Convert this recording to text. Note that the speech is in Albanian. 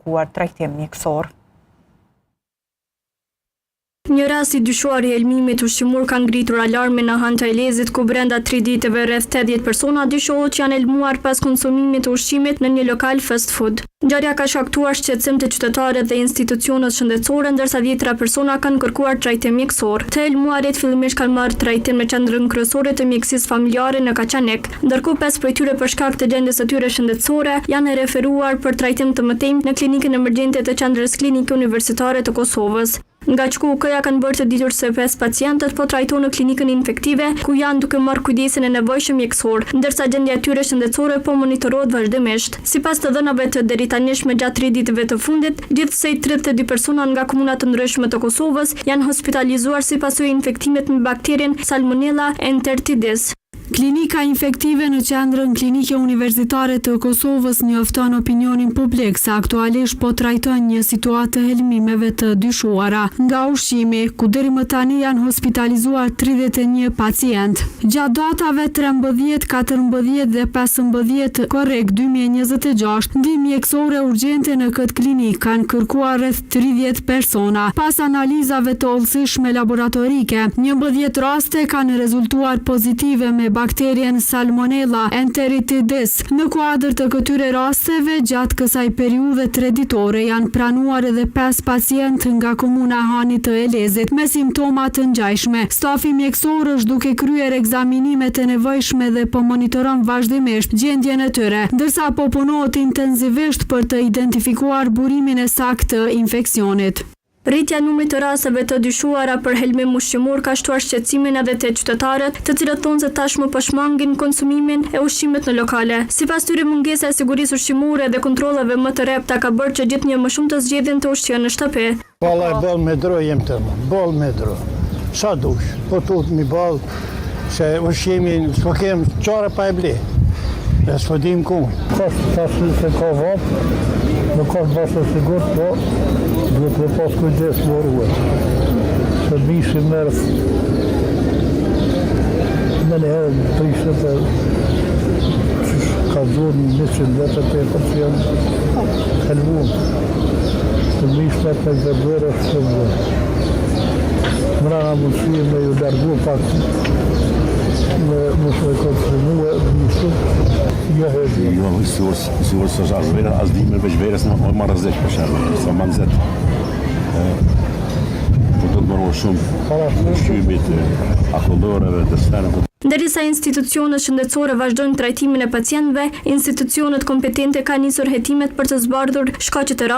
kërkuar trajtim mjekësor. Një rast i dyshuar i helmimit ushqimor ka ngritur alarmin në Han të Elezit, ku brenda 3 ditëve rreth 80 persona dyshohet që janë helmuar pas konsumimit të ushqimit në një lokal fast food. Ngjarja ka shkaktuar shqetësim të qytetarëve dhe institucionet shëndetësore, ndërsa 10 persona kanë kërkuar trajtim mjekësor. Të helmuarit fillimisht kanë marrë trajtim në qendrën kryesore të mjekësisë familjare në Kaçanek, ndërkohë 5 prej tyre për shkak të gjendjes së tyre shëndetësore janë referuar për trajtim të mëtejmë në klinikën emergjente të qendrës klinike universitare të Kosovës. Nga QUK-ja kanë bërë të ditur se 5 pacientët po trajtohen në klinikën infektive, ku janë duke marrë kujdesin e nevojshëm mjekësor, ndërsa gjendja e tyre shëndetësore po monitorohet vazhdimisht. Sipas të dhënave të deritanishme gjatë 3 ditëve të fundit, gjithsej 32 persona nga komuna të ndryshme të Kosovës janë hospitalizuar si pasojë e infektimit me bakterien Salmonella enteritidis. Klinika infektive në qendrën klinike universitare të Kosovës njofton opinionin publik se aktualisht po trajton një situatë të helmimeve të dyshuara nga ushqimi, ku deri më tani janë hospitalizuar 31 pacient. Gjatë datave 13, 14 dhe 15 korrekt 2026, ndihmë mjekësore urgjente në këtë klinikë kanë kërkuar rreth 30 persona. Pas analizave të hollësishme laboratorike, 11 raste kanë rezultuar pozitive me bakterien Salmonella enteritidis. Në kuadër të këtyre rasteve, gjatë kësaj periudhe 3 ditore janë pranuar edhe 5 pacientë nga komuna Hani të Elezit me simptoma të ngjashme. Stafi mjekësor është duke kryer ekzaminimet e nevojshme dhe po monitoron vazhdimisht gjendjen e tyre, ndërsa po punohet intensivisht për të identifikuar burimin e saktë të infeksionit. Rritja e numrit të rasteve të dyshuara për helmim ushqimor ka shtuar shqetësimin edhe te qytetarët, të cilët thonë se tashmë po shmangin konsumimin e ushqimit në lokale. Sipas tyre, mungesa e sigurisë ushqimore dhe kontrolleve më të repta ka bërë që gjithnjë më shumë të zgjedhin të ushqyen në shtëpi. Valla e ball me dro jem të më, ball me dro. Sa dush, po tut mi ball se ushqimin s'po kem çare pa e ble. Ne s'po dim ku. Tash se ka vop, nuk ka bashkë sigurt, po duhet me pas kujdes më ruaj. Se mishi mërë me në herë prishë të ka zonë 100 vetë të që janë helmuar. Se mish me të gërbërë është të vërë. Mrana mundësia me ju largu pak me mos me konfirmue mishu. Jo, sigurisht është as vera, as dhimbje veç verës më marrëzet për shembull, sa më nxet. Po do të marrë shumë ushqimit, akulloreve, të sferave. Ndërsa institucionet shëndetësore vazhdojnë trajtimin e pacientëve, institucionet kompetente kanë nisur hetimet për të zbardhur shkaqet e